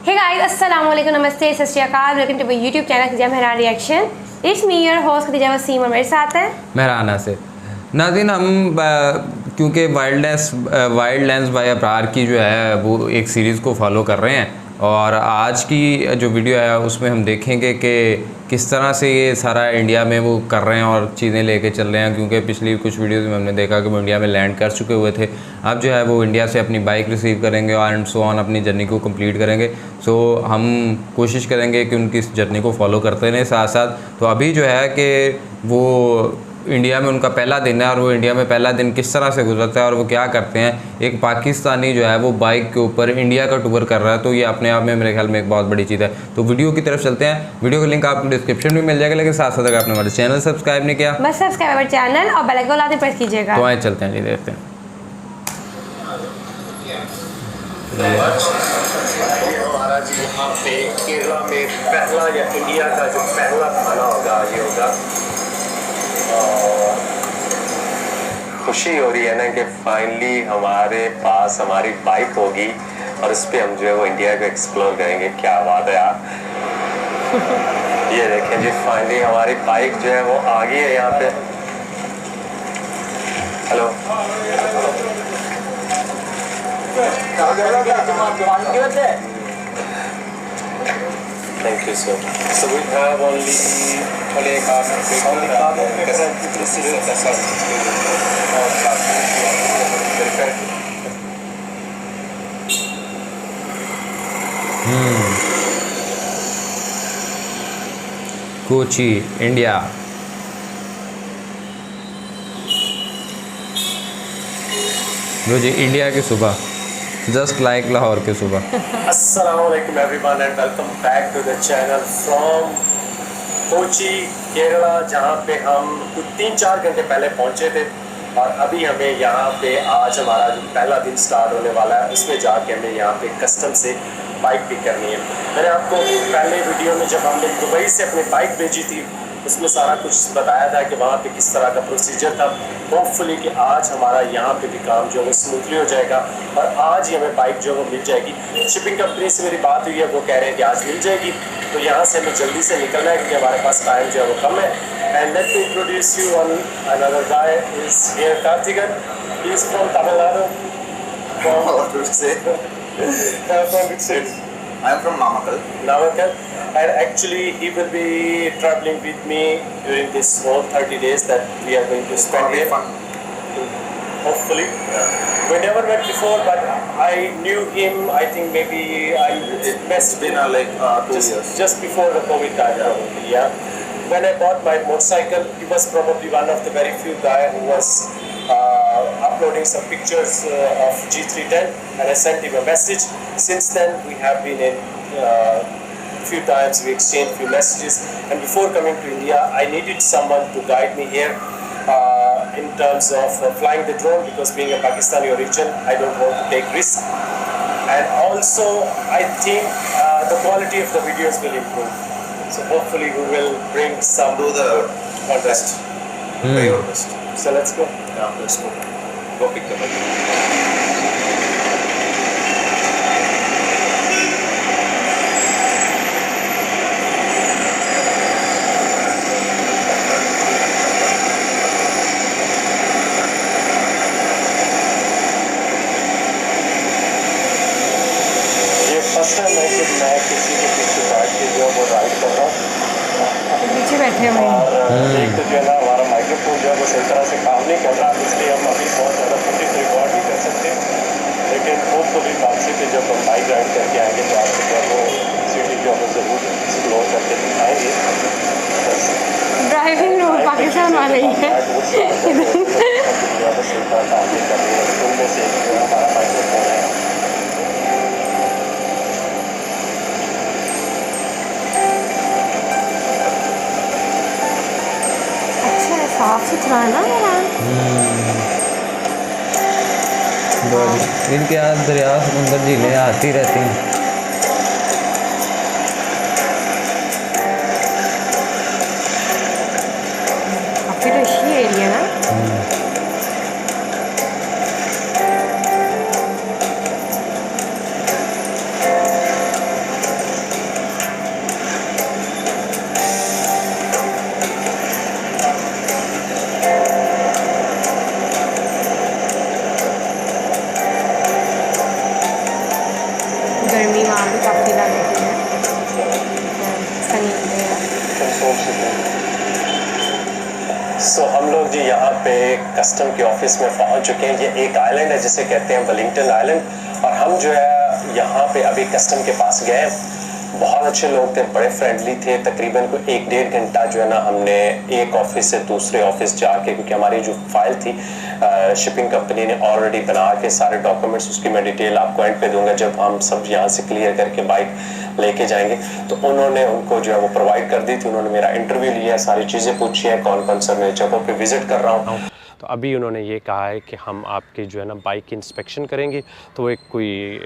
Hey guys, अस्सलाम वालेकुम, नमस्ते, Sat Shri Akal. Welcome to my YouTube channel Khadija Mehran reaction. It's me your host Khadija Waseem और मेरे साथ है मेहराना से नाज़रीन। हम क्योंकि वाइल्ड लेंस बाय अब्रार की जो है वो एक सीरीज़ को फॉलो कर रहे हैं और आज की जो वीडियो है उसमें हम देखेंगे कि किस तरह से ये सारा इंडिया में वो कर रहे हैं और चीज़ें लेके चल रहे हैं। क्योंकि पिछली कुछ वीडियोज़ में हमने देखा कि वो इंडिया में लैंड कर चुके हुए थे। अब जो है वो इंडिया से अपनी बाइक रिसीव करेंगे एंड सो ऑन, अपनी जर्नी को कंप्लीट करेंगे। सो हम कोशिश करेंगे कि उनकी इस जर्नी को फॉलो करते रहें साथ साथ। तो अभी जो है कि वो इंडिया में उनका पहला दिन है और वो इंडिया में पहला दिन किस तरह से गुजरता है और वो क्या करते हैं। एक पाकिस्तानी जो है वो बाइक के ऊपर इंडिया का टूर कर रहा है, तो ये अपने आप में मेरे ख्याल में एक बहुत बड़ी चीज़ है। तो वीडियो की तरफ चलते हैं। वीडियो का लिंक आपको डिस्क्रिप्शन में मिल जाएगा, लेकिन साथ साथ अगर आपने हमारे चैनल सब्सक्राइब नहीं किया बस सब्सक्राइब हमारे चैनल और बेल आइकन लाजमी प्रेस कीजिएगा। तो आए चलते हैं, नहीं देखते हैं। हमारा जी यहाँ पे केरला में पहला या इंडिया का जो पहला खाना होगा ये होगा। खुशी हो रही है ना कि फाइनली हमारे पास हमारी बाइक होगी और उस पर हम जो है वो इंडिया को एक्सप्लोर करेंगे। क्या बात है यार। ये देखें जी, फाइनली हमारी बाइक जो है वो आ गई है यहाँ पे। Hello, thank you sir. So we have only carton. This is the Kochi India. लो जी, इंडिया की सुबह, जस्ट लाइक लाहौर की सुबह। Assalamualaikum everyone and welcome back to the channel from Kochi Kerala, जहाँ पे हम कुछ 3-4 घंटे पहले पहुँचे थे और अभी हमें यहाँ पे आज हमारा जो पहला दिन स्टार्ट होने वाला है उसमें जाके हमें यहाँ पे कस्टम से बाइक पिक करनी है। मैंने आपको पहले वीडियो में जब हमने दुबई से अपनी बाइक भेजी थी उसमें सारा कुछ बताया था कि वहाँ पे किस तरह का प्रोसीजर था। होपफुली कि आज हमारा यहाँ पे भी काम जो है वो स्मूथली हो जाएगा और आज ही हमें बाइक जो है वो मिल जाएगी। शिपिंग कंपनी से मेरी बात हुई है, वो कह रहे हैं कि आज मिल जाएगी। तो यहाँ से हमें जल्दी से निकलना है क्योंकि हमारे पास टाइम जो है वो कम है। And let me introduce you one another guy is here, Karthikan. He is from Tamil Nadu. I am from Namakkal. Namakkal. And actually he will be traveling with me during this whole 30 days that we are going to spend here. Fun. Hopefully. Yeah. We never met before, but I knew him. I think maybe It's been like 2 years. just before the COVID time, probably. Yeah. When I bought my motorcycle, he was probably one of the very few guys who was uploading some pictures of G310, and I sent him a message. Since then, we have been in few times. We exchanged few messages, and before coming to India, I needed someone to guide me here. In terms of flying the drone, because being a Pakistani origin, I don't want to take risk. And also, I think the quality of the videos will improve. So hopefully, we will bring some Do the contest. Try your best. So let's go. Yeah, let's go. Go pick the bike. ये first time है कि मैं किसी के पीछे बैठ के जो है वो राइड कर रहा हूँ। पीछे बैठे हुए हैं। और एक तो जो है ना हमारा माइक्रोफोन जो है वो सही तरह से काम नहीं कर रहा, इसलिए हम अभी बहुत ज़्यादा फुटेज रिकॉर्ड नहीं कर सकते। लेकिन होपफुली वापसी पे जब हम बाइक राइड करके आएंगे तो आपको जो है वो सिटी जो है ज़रूर एक्सप्लोर करके दिखाएंगे। ड्राइविंग रूल पाकिस्तान वाले ही है। उनमें से एक जो है हमारा माइक्रोफोन है। अच्छा है, साफ सुथरा है ना मेरा। इनके यहाँ दरिया समुंदर झीलें आती रहती हैं। काफी रशी एरिया ना। यहाँ पे काफ़ी लगती है सनी वगैरह। सो हम लोग जी यहाँ पे कस्टम के ऑफिस में पहुँच चुके हैं। ये एक आइलैंड है जिसे कहते हैं वेलिंगटन आइलैंड, और हम जो है यहाँ पे अभी कस्टम के पास गए। बहुत अच्छे लोग थे, बड़े फ्रेंडली थे। तकरीबन कोई 1-1.5 घंटा जो है ना हमने एक ऑफिस से दूसरे ऑफिस जाके, क्योंकि हमारी जो फाइल थी शिपिंग कंपनी ने ऑलरेडी बना के सारे डॉक्यूमेंट्स, उसकी मैं डिटेल आपको एंड पे दूंगा जब हम सब यहाँ से क्लियर करके बाइक लेके जाएंगे। तो उन्होंने उनको जो है वो प्रोवाइड कर दी थी। उन्होंने मेरा इंटरव्यू लिया, सारी चीज़ें पूछी हैं, कौन कौन सा मैं जगहों पर विजिट कर रहा हूँ। तो अभी उन्होंने ये कहा है कि हम आपके जो है ना बाइक की इंस्पेक्शन करेंगे। तो एक कोई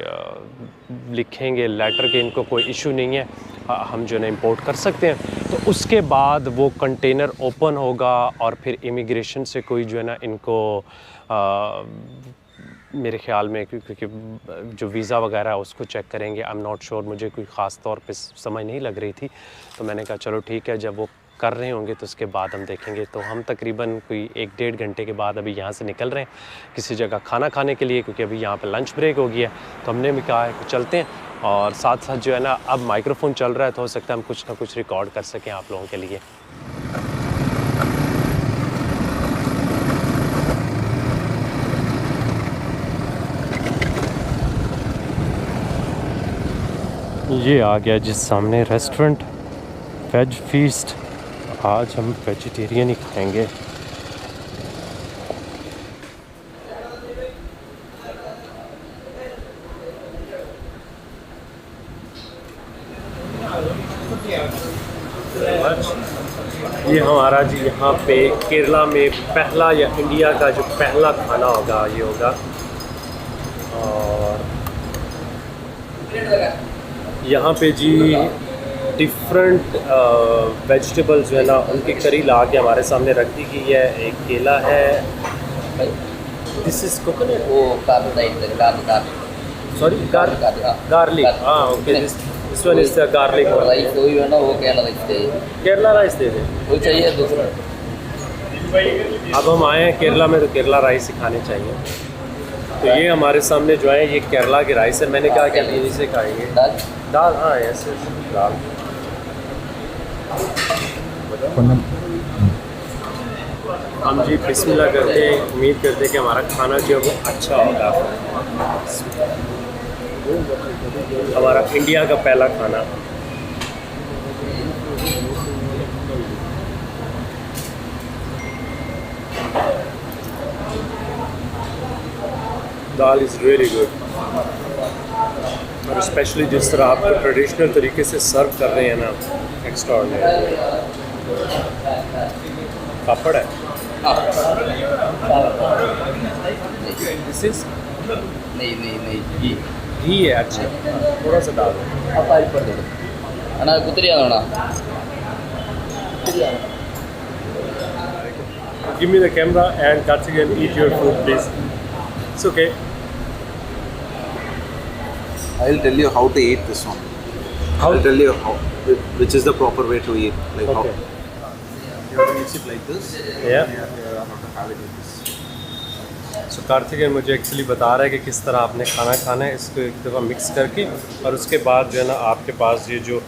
लिखेंगे लेटर के इनको कोई इशू नहीं है, हम जो है ना इंपोर्ट कर सकते हैं। तो उसके बाद वो कंटेनर ओपन होगा और फिर इमिग्रेशन से कोई जो है ना इनको मेरे ख़्याल में क्योंकि जो वीज़ा वगैरह है उसको चेक करेंगे। आई एम नॉट श्योर, मुझे कोई ख़ास तौर पे समझ नहीं लग रही थी। तो मैंने कहा चलो ठीक है, जब वो कर रहे होंगे तो उसके बाद हम देखेंगे। तो हम तकरीबन कोई 1-1.5 घंटे के बाद अभी यहाँ से निकल रहे हैं किसी जगह खाना खाने के लिए, क्योंकि अभी यहाँ पे लंच ब्रेक हो गया है। तो हमने भी कहा है कि चलते हैं, और साथ साथ जो है ना अब माइक्रोफोन चल रहा है तो हो सकता है हम कुछ ना कुछ रिकॉर्ड कर सकें आप लोगों के लिए। ये आ गया जिस सामने रेस्टोरेंट, वेज फीस्ट। आज हम वेजिटेरियन ही खाएंगे। ये हमारा जी यहाँ पे केरला में पहला या इंडिया का जो पहला खाना होगा ये होगा। और यहाँ पे जी डिफरेंट वेजिटेबल्स जो है ना उनकी करी ला के हमारे सामने रख दी गई है। एक केला है, दिस इज कोकोनट, वो सॉरी गार्लिक, हाँ okay, this one is the garlic rice वही है ना, वो केरला राइस दे, केरला राइस दे दे। वो चाहिए दूसरा। अब हम आए हैं केरला में तो केरला राइस ही खाने चाहिए। तो ये हमारे सामने जो है ये केरला की राइस है। मैंने कहा कि आप यहीं से खाएंगे दाल दाल, हाँ ऐसे दाल। हम जी बिस्मिल्लाह करते हैं, उम्मीद करते हैं कि हमारा खाना जो है वो अच्छा होगा। हमारा इंडिया का पहला खाना। दाल इज़ रियली गुड, और स्पेशली जिस तरह आपको ट्रेडिशनल तरीके से सर्व कर रहे हैं ना, एक्स्ट्राऑर्डिनरी। पापड़ है, दिस इज नहीं घी है। अच्छा, थोड़ा सा डाल दो। आप आइल पर दे दो अना, कुतरी आना Give me the camera and Karthik, eat your food please. It's okay. I'll tell you how to eat this one. I'll tell you how, which is the proper way to eat. Like Okay. how you have to mix it like this. Yeah. You have to have it like this. So Kartik मुझे actually बता रहा है कि किस तरह आपने खाना खाना है। इसको एक दफ़ा मिक्स करके, और उसके बाद जो है ना आपके पास ये जो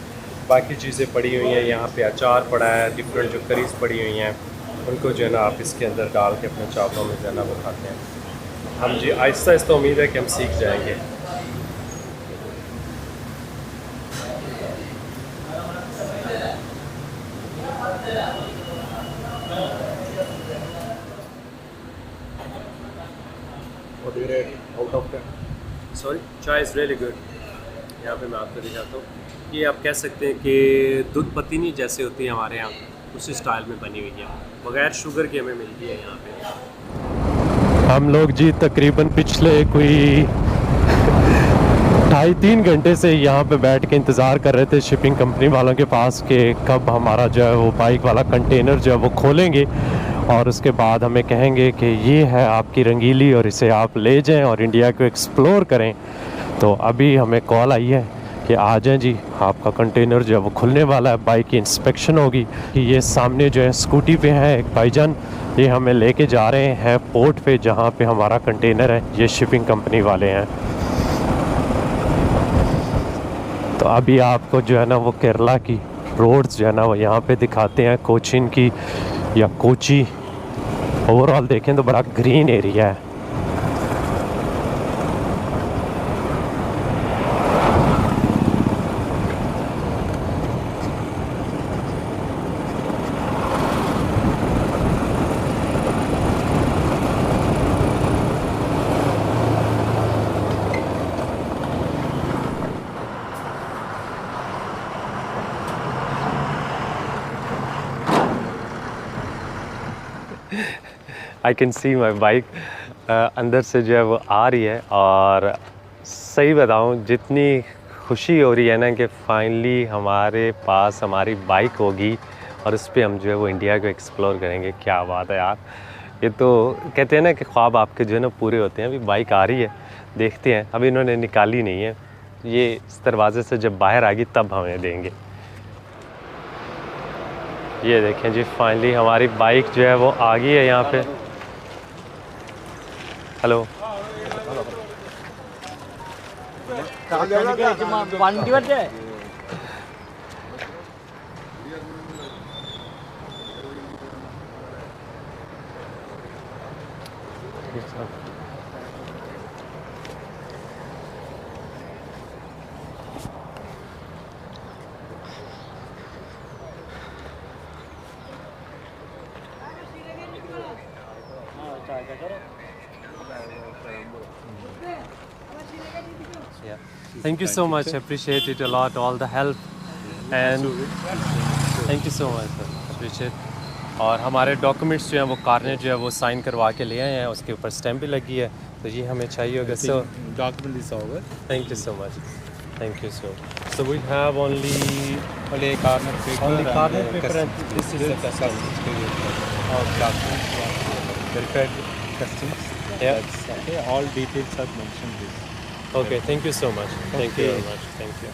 बाकी चीज़ें पड़ी हुई हैं, यहाँ पे अचार पड़ा है, डिफरेंट जो करीज पड़ी हुई हैं, उनको जो है ना आप इसके अंदर डाल के अपने चावलों में जो है ना वो खाते हैं। हम जी आहिस्ता आहिस्ता उम्मीद है कि हम सीख जाएंगे। What do you rate out of 10? Sorry, चाय इज़ रियली गुड। यहाँ पे मैं आपको दिखाता हूँ, ये आप कह सकते हैं कि दूध पतीनी जैसे होती है हमारे यहाँ, उसी स्टाइल में बनी हुई है, बग़ैर शुगर के हमें मिलती है यहाँ पे। हम लोग जी तकरीबन पिछले कोई 2.5-3 घंटे से यहाँ पे बैठ के इंतज़ार कर रहे थे शिपिंग कंपनी वालों के पास कि कब हमारा जो है वो बाइक वाला कंटेनर जो है वो खोलेंगे, और उसके बाद हमें कहेंगे कि ये है आपकी रंगीली और इसे आप ले जाएं और इंडिया को एक्सप्लोर करें। तो अभी हमें कॉल आई है कि आ जाएं जी, आपका कंटेनर जो है वो खुलने वाला है, बाइक की इंस्पेक्शन होगी। कि ये सामने जो है स्कूटी पे है एक भाईजान, ये हमें लेके जा रहे हैं पोर्ट पे जहाँ पे हमारा कंटेनर है। ये शिपिंग कंपनी वाले हैं। तो अभी आपको जो है ना वो केरला की रोड्स जो है ना वो यहाँ पे दिखाते हैं, कोचीन की या कोची। ओवरऑल देखें तो बड़ा ग्रीन एरिया है। I can see my bike अंदर से जो है वो आ रही है। और सही बताऊँ, जितनी खुशी हो रही है ना कि फाइनली हमारे पास हमारी बाइक होगी और उस पर हम जो है वो इंडिया को एक्सप्लोर करेंगे। क्या बात है यार, ये तो कहते हैं ना कि ख्वाब आपके जो है ना पूरे होते हैं। अभी बाइक आ रही है, देखते हैं। अभी इन्होंने निकाली नहीं है, ये इस दरवाजे से जब बाहर आ गई तब हमें देंगे। ये देखें जी, फाइनली हमारी बाइक जो है वो आ गई है यहाँ पे। Hello, thank you so much, appreciate it a lot, all the help and thank you so much sir, appreciate. और हमारे डॉक्यूमेंट्स जो हैं वो कार ने जो है वो साइन करवा के ले आए हैं, उसके ऊपर स्टैम्प भी लगी है, तो ये हमें चाहिए होगा। So document is over. Thank you so much, thank you so we have only Only a corner paper. Only and corner the paper and custom- this is the custom. verified Customs. Yeah. That's okay. All details are mentioned this. Okay, thank you so much. Thank you Okay. very much. Thank you.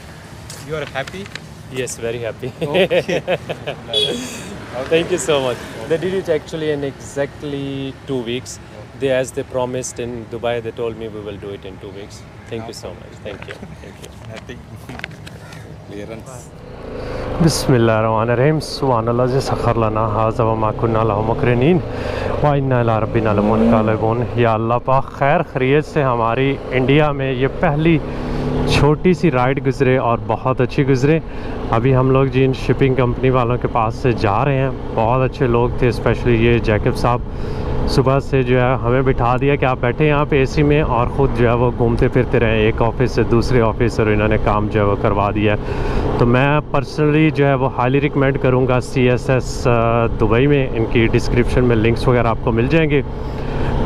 You are happy? Yes, very happy. Okay. Thank you so much. They did it actually in exactly 2 weeks. As they promised in Dubai, they told me we will do it in 2 weeks. Thank you so much. Thank you. Thank you. Nothing. Clearance. बिस्मिल्लाहिर्रहमानिर्रहीम। सुब्हानल्लाह जी सखर लना हाज़ा व मा कुन्ना लहु मुक़रिनीन व इन्ना इला रब्बिना लमुनक़लिबून। या अल्लाह पाक खैर खैरियत से हमारी इंडिया में ये पहली छोटी सी राइड गुज़रे और बहुत अच्छी गुज़रे। अभी हम लोग जिन शिपिंग कंपनी वालों के पास से जा रहे हैं, बहुत अच्छे लोग थे, स्पेशली ये जैकब साहब। सुबह से जो है हमें बिठा दिया कि आप बैठे यहाँ पे एसी में, और ख़ुद जो है वो घूमते फिरते रहे एक ऑफ़िस से दूसरे ऑफ़िस, और इन्होंने काम जो है वो करवा दिया है। तो मैं पर्सनली जो है वो हाईली रिकमेंड करूँगा CSS दुबई में। इनकी डिस्क्रिप्शन में लिंक्स वगैरह आपको मिल जाएंगे।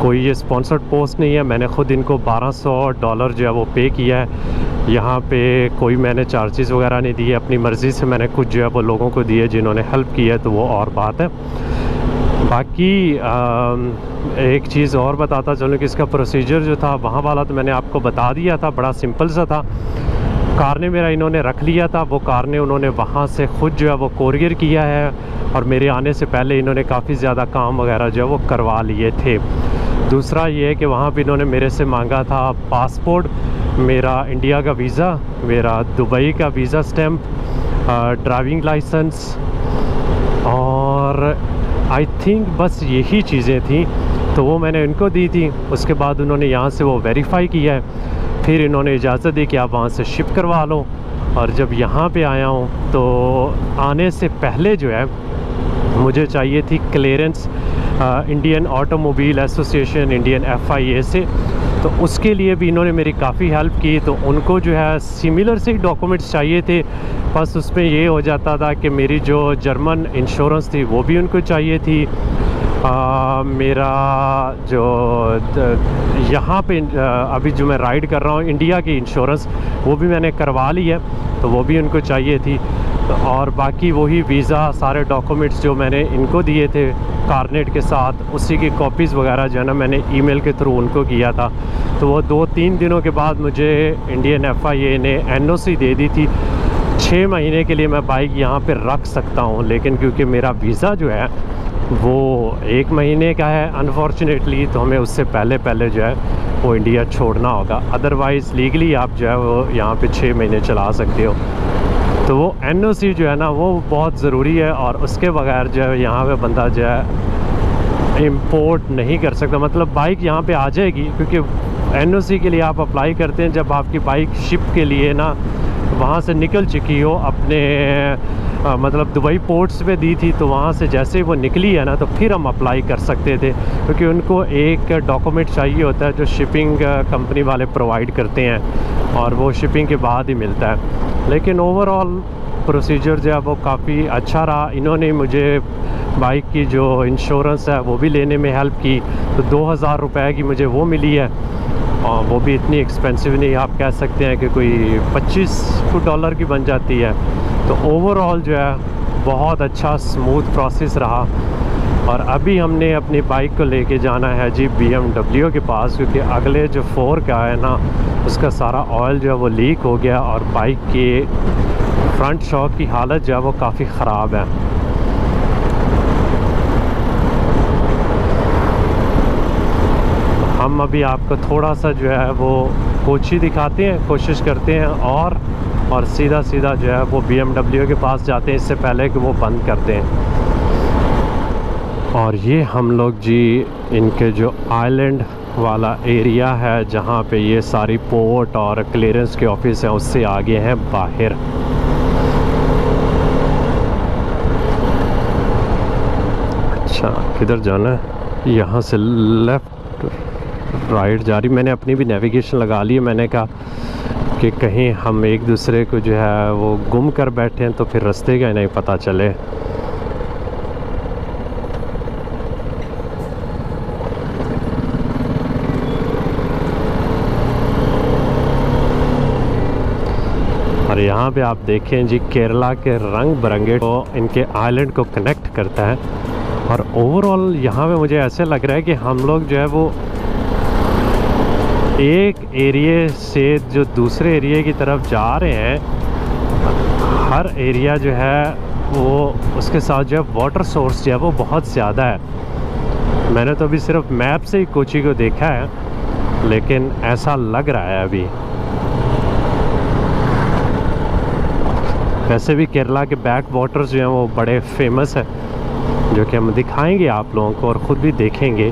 कोई ये स्पॉन्सर्ड पोस्ट नहीं है, मैंने ख़ुद इनको $1200 जो है वो पे किया है। यहाँ पे कोई मैंने चार्जेस वगैरह नहीं दिए, अपनी मर्ज़ी से मैंने कुछ जो है वो लोगों को दिए जिन्होंने हेल्प की है, तो वो और बात है। बाकी एक चीज़ और बताता चलूँ कि इसका प्रोसीजर जो था वहाँ वाला तो मैंने आपको बता दिया था, बड़ा सिंपल सा था। कार ने मेरा इन्होंने रख लिया था, वो कार ने उन्होंने वहाँ से ख़ुद जो है वो कोरियर किया है, और मेरे आने से पहले इन्होंने काफ़ी ज़्यादा काम वगैरह जो है वो करवा लिए थे। दूसरा ये है कि वहाँ पे इन्होंने मेरे से मांगा था पासपोर्ट, मेरा इंडिया का वीज़ा, मेरा दुबई का वीज़ा स्टैम्प, ड्राइविंग लाइसेंस, और आई थिंक बस यही चीज़ें थी। तो वो मैंने इनको दी थी। उसके बाद उन्होंने यहाँ से वो वेरीफ़ाई किया है, फिर इन्होंने इजाज़त दी कि आप वहाँ से शिप करवा लो। और जब यहाँ पे आया हूँ तो आने से पहले जो है मुझे चाहिए थी clearance Indian automobile association, Indian FIA से, तो उसके लिए भी इन्होंने मेरी काफ़ी हेल्प की। तो उनको जो है सिमिलर से डॉक्यूमेंट्स चाहिए थे, बस उसमें ये हो जाता था कि मेरी जो जर्मन इंश्योरेंस थी वो भी उनको चाहिए थी। मेरा जो यहाँ पे अभी जो मैं राइड कर रहा हूँ इंडिया की इंश्योरेंस, वो भी मैंने करवा ली है, तो वो भी उनको चाहिए थी। तो और बाकी वही वीज़ा, सारे डॉक्यूमेंट्स जो मैंने इनको दिए थे कारनेट के साथ, उसी की कॉपीज़ वगैरह जो है ना मैंने ईमेल के थ्रू उनको किया था। तो वो 2-3 दिनों के बाद मुझे इंडियन FIA ने NOC दे दी थी। 6 महीने के लिए मैं बाइक यहाँ पे रख सकता हूँ, लेकिन क्योंकि मेरा वीज़ा जो है वो 1 महीने का है अनफॉर्चुनेटली, तो हमें उससे पहले जो है वो इंडिया छोड़ना होगा। अदरवाइज़ लीगली आप जो है वो यहाँ पे 6 महीने चला सकते हो। तो वो NOC जो है ना वो बहुत ज़रूरी है, और उसके बगैर जो है यहाँ पे बंदा जो है इंपोर्ट नहीं कर सकता। मतलब बाइक यहाँ पे आ जाएगी, क्योंकि NOC के लिए आप अप्लाई करते हैं जब आपकी बाइक शिप के लिए ना वहाँ से निकल चुकी हो अपने मतलब दुबई पोर्ट्स पे दी थी, तो वहाँ से जैसे ही वो निकली है ना तो फिर हम अप्लाई कर सकते थे, क्योंकि उनको एक डॉक्यूमेंट चाहिए होता है जो शिपिंग कंपनी वाले प्रोवाइड करते हैं, और वो शिपिंग के बाद ही मिलता है। लेकिन ओवरऑल प्रोसीजर जो है वो काफ़ी अच्छा रहा। इन्होंने मुझे बाइक की जो इंश्योरेंस है वो भी लेने में हेल्प की, तो 2000 रुपये की मुझे वो मिली है, और वो भी इतनी एक्सपेंसिव नहीं, आप कह सकते हैं कि कोई $25 की बन जाती है। तो ओवरऑल जो है बहुत अच्छा स्मूथ प्रोसेस रहा। और अभी हमने अपनी बाइक को लेके जाना है जी BMW के पास, क्योंकि अगले जो 4 का है ना उसका सारा ऑयल जो है वो लीक हो गया, और बाइक के फ्रंट शॉक की हालत जो है वो काफ़ी ख़राब है। हम अभी आपको थोड़ा सा जो है वो कोची दिखाते हैं, कोशिश करते हैं, और सीधा जो है वो BMW के पास जाते हैं इससे पहले कि वो बंद कर दें। और ये हम लोग जी इनके जो आइलैंड वाला एरिया है जहाँ पे ये सारी पोर्ट और क्लियरेंस के ऑफिस हैं उससे आगे हैं बाहर। अच्छा किधर जाना है? यहाँ से लेफ़्ट राइट जा रही। मैंने अपनी भी नेविगेशन लगा ली है। मैंने कहा कि कहीं हम एक दूसरे को जो है वो गुम कर बैठे हैं तो फिर रास्ते का ही नहीं पता चले। और यहाँ पे आप देखें जी केरला के रंग बिरंगे को इनके आइलैंड को कनेक्ट करता है। और ओवरऑल यहाँ पे मुझे ऐसे लग रहा है कि हम लोग जो है वो एक एरिया से जो दूसरे एरिया की तरफ जा रहे हैं। हर एरिया जो है वो उसके साथ जो है वाटर सोर्स जो है वो बहुत ज़्यादा है। मैंने तो अभी सिर्फ मैप से ही कोची को देखा है, लेकिन ऐसा लग रहा है अभी। वैसे भी केरला के बैक वाटर्स जो हैं वो बड़े फेमस है, जो कि हम दिखाएंगे आप लोगों को और ख़ुद भी देखेंगे।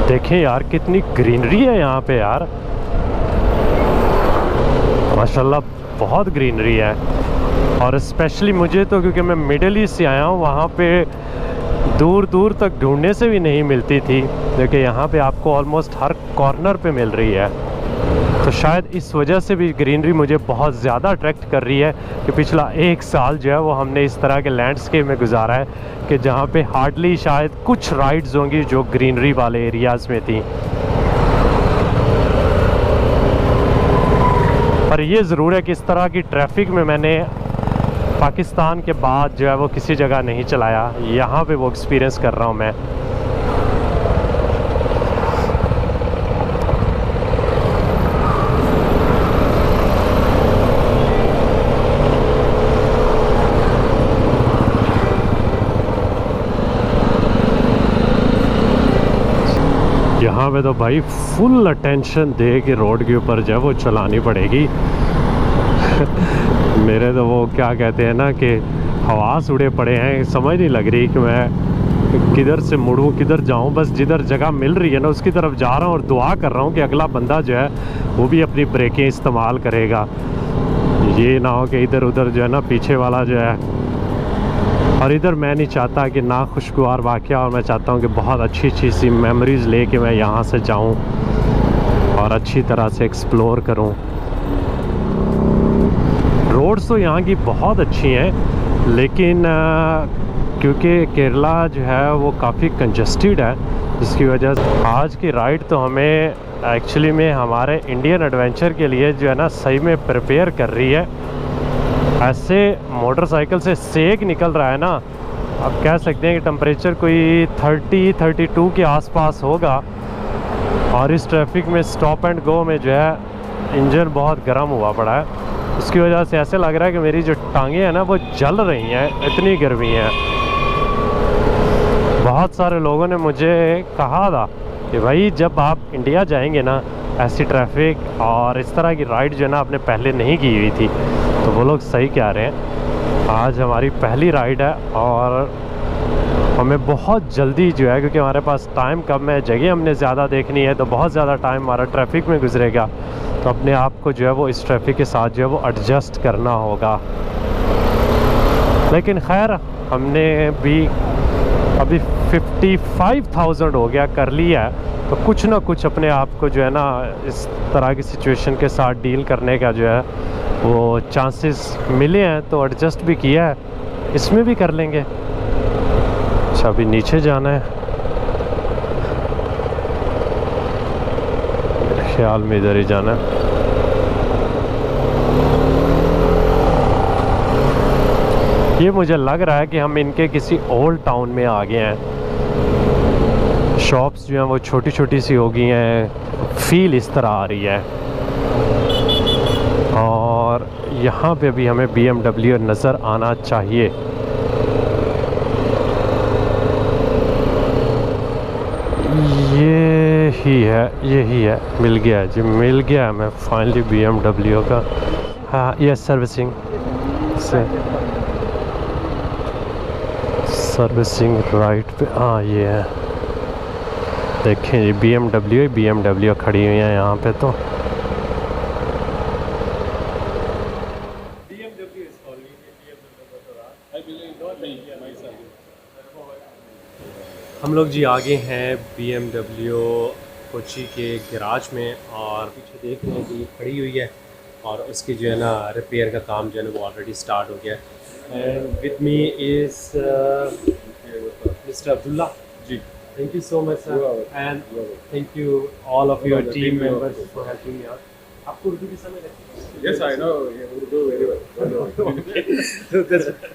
देखें यार कितनी ग्रीनरी है यहाँ पे यार, माशाल्लाह बहुत ग्रीनरी है। और स्पेशली मुझे तो क्योंकि मैं मिडिल ईस्ट से आया हूँ, वहाँ पे दूर दूर तक ढूंढने से भी नहीं मिलती थी, लेकिन यहाँ पे आपको ऑलमोस्ट हर कॉर्नर पे मिल रही है। तो शायद इस वजह से भी ग्रीनरी मुझे बहुत ज़्यादा अट्रैक्ट कर रही है कि पिछला 1 साल जो है वो हमने इस तरह के लैंडस्केप में गुजारा है कि जहाँ पे हार्डली शायद कुछ राइड्स होंगी जो ग्रीनरी वाले एरियाज़ में थी। पर ये ज़रूर है कि इस तरह की ट्रैफिक में मैंने पाकिस्तान के बाद जो है वो किसी जगह नहीं चलाया। यहाँ पे वो एक्सपीरियंस कर रहा हूँ मैं। यहाँ पे तो भाई फुल अटेंशन दे के रोड के ऊपर जो है वो चलानी पड़ेगी। मेरे तो वो क्या कहते हैं ना कि हवास उड़े पड़े हैं, समझ नहीं लग रही कि मैं किधर से मुड़ूँ किधर जाऊँ। बस जिधर जगह मिल रही है ना उसकी तरफ जा रहा हूँ और दुआ कर रहा हूँ कि अगला बंदा जो है वो भी अपनी ब्रेकें इस्तेमाल करेगा। ये ना हो कि इधर उधर जो है ना पीछे वाला जो है। और इधर मैं नहीं चाहता कि ना खुशगवार वाक़या, और मैं चाहता हूँ कि बहुत अच्छी सी मेमोरीज़ लेके मैं यहाँ से जाऊँ और अच्छी तरह से एक्सप्लोर करूँ। रोड्स तो यहाँ की बहुत अच्छी हैं, लेकिन क्योंकि केरला जो है वो काफ़ी कंजस्टेड है, जिसकी वजह से आज की राइड तो हमें एक्चुअली में हमारे इंडियन एडवेंचर के लिए जो है ना सही में प्रिपेयर कर रही है। ऐसे मोटरसाइकिल से सेक निकल रहा है ना, आप कह सकते हैं कि टेम्परेचर कोई 30-32 के आसपास होगा। और इस ट्रैफिक में स्टॉप एंड गो में जो है इंजन बहुत गर्म हुआ पड़ा है। उसकी वजह से ऐसे लग रहा है कि मेरी जो टांगें हैं ना वो जल रही हैं, इतनी गर्मी है। बहुत सारे लोगों ने मुझे कहा था कि भाई जब आप इंडिया जाएंगे ना, ऐसी ट्रैफिक और इस तरह की राइड जो है ना आपने पहले नहीं की हुई थी। तो वो लोग सही कह रहे हैं। आज हमारी पहली राइड है और हमें बहुत जल्दी जो है, क्योंकि हमारे पास टाइम कम है, जगह हमने ज़्यादा देखनी है, तो बहुत ज़्यादा टाइम हमारा ट्रैफिक में गुजरेगा। तो अपने आप को जो है वो इस ट्रैफिक के साथ जो है वो एडजस्ट करना होगा। लेकिन खैर हमने भी अभी 55,000 हो गया, कर लिया है, तो कुछ ना कुछ अपने आप को जो है ना इस तरह की सिचुएशन के साथ डील करने का जो है वो चांसेस मिले हैं, तो एडजस्ट भी किया है, इसमें भी कर लेंगे। अच्छा अभी नीचे जाना है, मेरे ख्याल में इधर ही जाना है। ये मुझे लग रहा है कि हम इनके किसी ओल्ड टाउन में आ गए हैं। शॉप्स जो हैं वो छोटी छोटी सी हो गई हैं, फील इस तरह आ रही है। और यहाँ पे भी हमें BMW नज़र आना चाहिए। यही है, मिल गया है जी, मिल गया है मैं फाइनली BMW का। हाँ ये सर्विसिंग राइट पे, हाँ ये है। देखें जी BMW खड़ी हुई है यहाँ पे। तो हम लोग जी आगे हैं BMW कोची के गैराज में, और पीछे देख रहे हैं कि खड़ी हुई है और उसकी जो है ना रिपेयर का काम जो है ना वो ऑलरेडी स्टार्ट हो गया है। And with me is mister Abdullah ji. Thank you so much sir, and thank you all of your team members for helping me out. आपको उर्दू की समझ है? Yes, I know Urdu very well.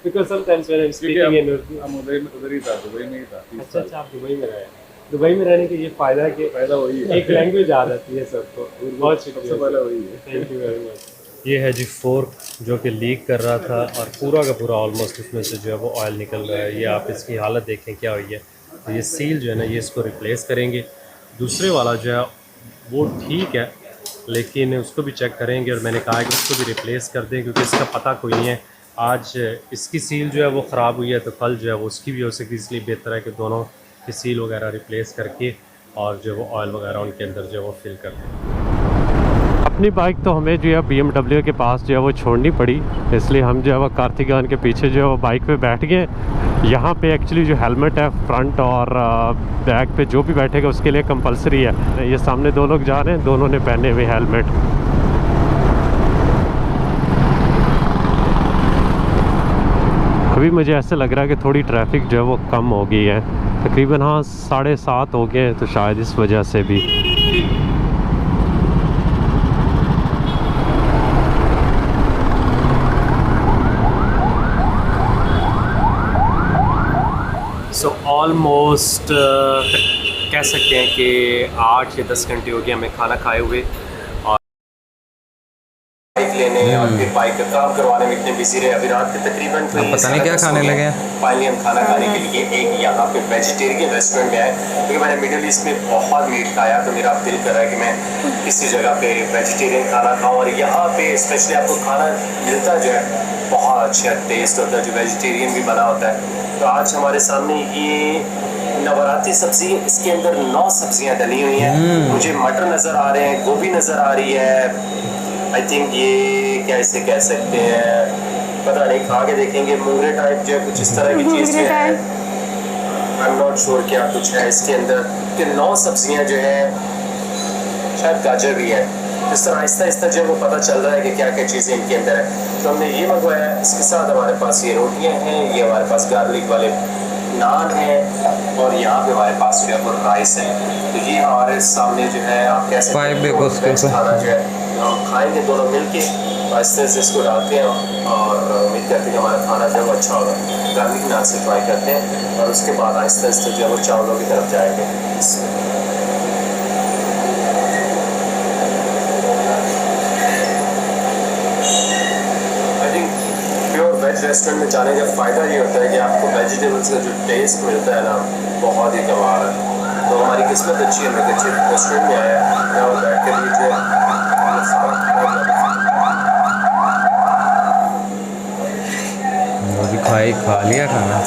Because sometimes when I'm speaking in Urdu, हम उधर ही था, Dubai में ही था। अच्छा आप दुबई में रहे। दुबई में रहने के ये फ़ायदा है कि फायदा वही है, एक लैंग्वेज आ जाती है सबको। बहुत शुक्रिया, सबसे पहले वही है। Thank you very much. ये है जी फोर्क जो कि लीक कर रहा था, और पूरा का पूरा ऑलमोस्ट इसमें से जो है वो ऑयल निकल रहा है। ये आप इसकी हालत देखें क्या हुई है। तो ये सील जो है ना ये इसको रिप्लेस करेंगे। दूसरे वाला जो है वो ठीक है, लेकिन उसको भी चेक करेंगे, और मैंने कहा है कि उसको भी रिप्लेस कर दें, क्योंकि इसका पता कोई नहीं है। आज इसकी सील जो है वो ख़राब हुई है, तो कल जो है वो उसकी भी हो सकती है। इसलिए बेहतर है कि दोनों की सील वगैरह रिप्लेस करके और जो वो ऑयल वगैरह उनके अंदर जो है वो फिल कर दें। अपनी बाइक तो हमें जो है BMW के पास जो है वो छोड़नी पड़ी, इसलिए हम जो है वो कार्तिकान के पीछे जो है वो बाइक पे बैठ गए। यहाँ पे एक्चुअली जो हेलमेट है फ्रंट और बैक पे जो भी बैठेगा उसके लिए कंपलसरी है। ये सामने दो लोग जा रहे हैं, दोनों ने पहने हुए हेलमेट। अभी मुझे ऐसे लग रहा है कि थोड़ी ट्रैफिक जो है वो कम हो गई है, तकरीबन हाँ 7:30 हो गए, तो शायद इस वजह से भी। सो ऑलमोस्ट कह सकते हैं कि 8 या 10 घंटे हो गए हमें खाना खाए हुए, और बाइक लेने और फिर बाइक का काम करवाने में इतने बिजी रहे। अभी रात के तकरीबन पता नहीं क्या खाने लगे हैं। फाइनली हम खाना खाने के लिए एक यहाँ पे वेजिटेरियन रेस्टोरेंट में आए, क्योंकि मैंने मिडिल ईस्ट में बहुत मीट खाया, तो मेरा दिल कर रहा है कि मैं किसी जगह पे वेजिटेरियन खाना खाऊँ। और यहाँ पे स्पेशली आपको खाना मिलता जो है बहुत अच्छा टेस्ट होता है, जो वेजिटेरियन भी बना होता है। तो आज हमारे सामने ये नवरात्रि सब्जी, इसके अंदर 9 सब्जियां डली हुई हैं। मुझे मटर नज़र आ रहे हैं, गोभी नज़र आ रही है। आई थिंक ये क्या इसे कह सकते हैं, पता नहीं, खा के देखेंगे। मूंगरे टाइप जो है कुछ इस तरह की चीज़ जो है, आई एम नॉट श्योर क्या कुछ है इसके अंदर। कि 9 सब्जियां जो है, शायद गाजर भी है। इस तरह आहिस्ता आहिस्ता जो है वो पता चल रहा है कि क्या क्या चीज़ें इनके अंदर है। तो हमने ये मंगवाया, इसके साथ हमारे पास ये रोटियां हैं, ये हमारे पास गार्लिक वाले नान हैं, और यहाँ पे हमारे पास जो है वो राइस है। तो ये हमारे सामने जो है आप कह सकते हैं खाना जो है हम खाएंगे दोनों मिलके। आहिस्ते से इसको डालते हैं और उम्मीद करते हैं कि हमारा खाना जो है वो अच्छा होगा। गार्लिक नान से ट्राई करते हैं और उसके बाद आहिस्ते आहिस्ते जो है वो चावलों की तरफ जाएंगे। वेज रेस्टोरेंट में जाने का फ़ायदा ये होता है कि आपको वेजिटेबल्स का जो टेस्ट मिलता है ना, बहुत ही कमाल है। तो हमारी किस्मत अच्छी है, मैं अच्छे रेस्टोरेंट में आया है और बैठ कर लीजिए। खा लिया खाना।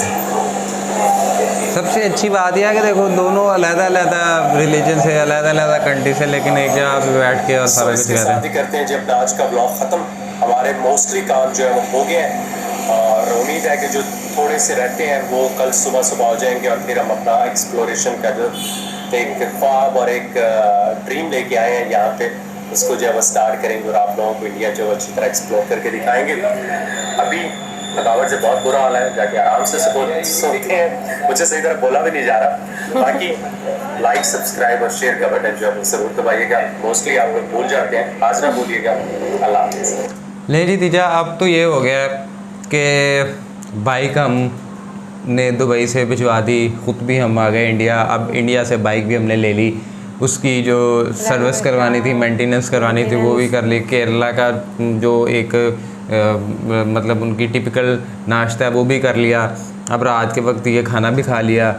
सबसे अच्छी बात यह है कि देखो दोनों अलग-अलग रिलीजन से, अलग-अलग कंट्री से, लेकिन एक जगह पे बैठ के और सारा कुछ कर रहे हैं। करते हैं जब आज का ब्लॉग ख़त्म, हमारे मोस्टली काम जो है वो हो गया है और उम्मीद है कि जो थोड़े से रहते हैं वो कल सुबह हो जाएंगे और फिर हम अपना एक्सप्लोरेशन का जो एक ख्वाब और एक ड्रीम लेके आए हैं यहाँ पे, उसको जो है वो स्टार्ट करेंगे और आप लोगों को इंडिया जो अच्छी तरह एक्सप्लोर करके दिखाएंगे। अभी थकावट से बहुत बुरा हाल है, जाके आराम से सोते हैं, मुझे सही तरह बोला भी नहीं जा रहा। बाकी लाइक, सब्सक्राइब और शेयर का बटन जो है ज़रूर दबाइएगा, मोस्टली आप लोग भूल जाते हैं, आज ना भूलिएगा। अल्लाह हाफ़िज़। ले जी तीजा, अब तो ये हो गया कि बाइक हमने दुबई से भिजवा दी, ख़ुद भी हम आ गए इंडिया। अब इंडिया से बाइक भी हमने ले ली, उसकी जो सर्विस करवानी थी, मेंटेनेंस करवानी थी, वो भी कर ली। केरला का जो एक मतलब उनकी टिपिकल नाश्ता है वो भी कर लिया। अब रात के वक्त ये खाना भी खा लिया।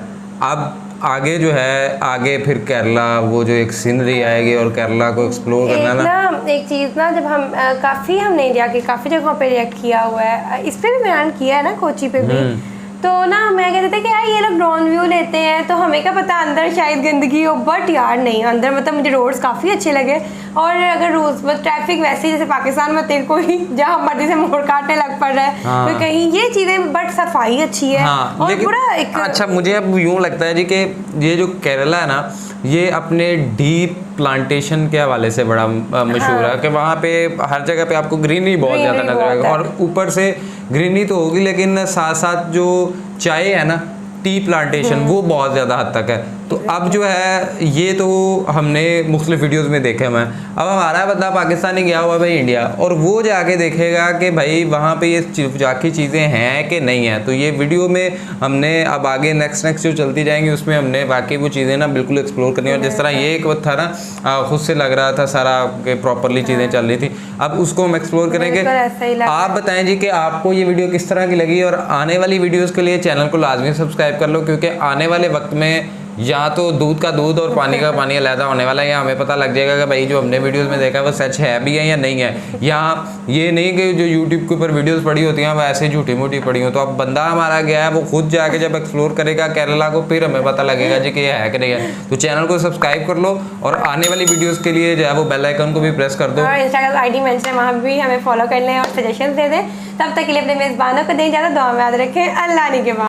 अब आगे जो है, आगे फिर केरला वो जो एक सीनरी आएगी और केरला को एक्सप्लोर करना ना एक चीज़ ना, जब हम काफ़ी हमने इंडिया के काफ़ी जगहों पे रिएक्ट किया हुआ है, इस पर भी बयान किया है ना, कोची पे भी। तो ना मैं कहते थे कि यार ये लोग ड्रोन व्यू लेते हैं तो हमें क्या पता अंदर शायद गंदगी हो, बट यार नहीं, अंदर मतलब मुझे रोड्स काफ़ी अच्छे लगे। और अगर रोज बस ट्रैफिक वैसे ही जैसे पाकिस्तान में तेरे को ही जहाँ मर्जी से मोड़ काटने लग पड़ रहा है, हाँ। तो कहीं ये चीज़ें, बट सफाई अच्छी है। हाँ, और लेकिन पूरा एक अच्छा मुझे अब यूँ लगता है जी कि ये जो केरला है ना, ये अपने डीप प्लांटेशन के हवाले से बड़ा मशहूर है कि वहाँ पे हर जगह पे आपको ग्रीनरी बहुत ज़्यादा नजर आएगा। और ऊपर से ग्रीनरी तो होगी, लेकिन साथ साथ जो चाय है ना, टी प्लांटेशन, वो बहुत ज़्यादा हद तक है। तो अब जो है ये तो हमने मुख्तलिफ वीडियोस में देखे मैं, अब हमारा बंदा पाकिस्तानी गया हुआ भाई इंडिया, और वो जाके देखेगा कि भाई वहाँ पे ये जाकी चीज़ें हैं कि नहीं है। तो ये वीडियो में हमने अब आगे नेक्स्ट जो चलती जाएंगी उसमें हमने बाकी वो चीज़ें ना बिल्कुल एक्सप्लोर करनी है। और जिस तरह ये एक वक्त था ना, खुद से लग रहा था सारा के प्रॉपरली चीज़ें चल रही थी, अब उसको हम एक्सप्लोर करेंगे। आप बताएं जी कि आपको ये वीडियो किस तरह की लगी, और आने वाली वीडियोज़ के लिए चैनल को लाजमी सब्सक्राइब कर लो, क्योंकि आने वाले वक्त में या तो दूध का दूध और पानी का पानी अलहदा होने वाला है। या हमें पता लग जाएगा कि भाई जो हमने वीडियोस में देखा है वो सच है भी है या नहीं है। या ये नहीं कि जो यूट्यूब के ऊपर वीडियोस पड़ी होती हैं वो ऐसे झूठी मूठी पड़ी हो। तो अब बंदा हमारा गया है, वो खुद जाके जब एक्सप्लोर करेगा केरला को, फिर हमें पता लगेगा जी कि ये है कि नहीं है। तो चैनल को सब्सक्राइब कर लो और आने वाली वीडियोज़ के लिए जो है वो बेल आइकन को भी प्रेस कर दो। और इंस्टाग्राम ID मेंशन है, वहाँ भी हमें फॉलो कर लें और सजेशन दे दें। तब तक के लिए अपने मेज़बानों को दें ज़्यादा, दुआ में याद रखें। अल्लाह ने के बाद।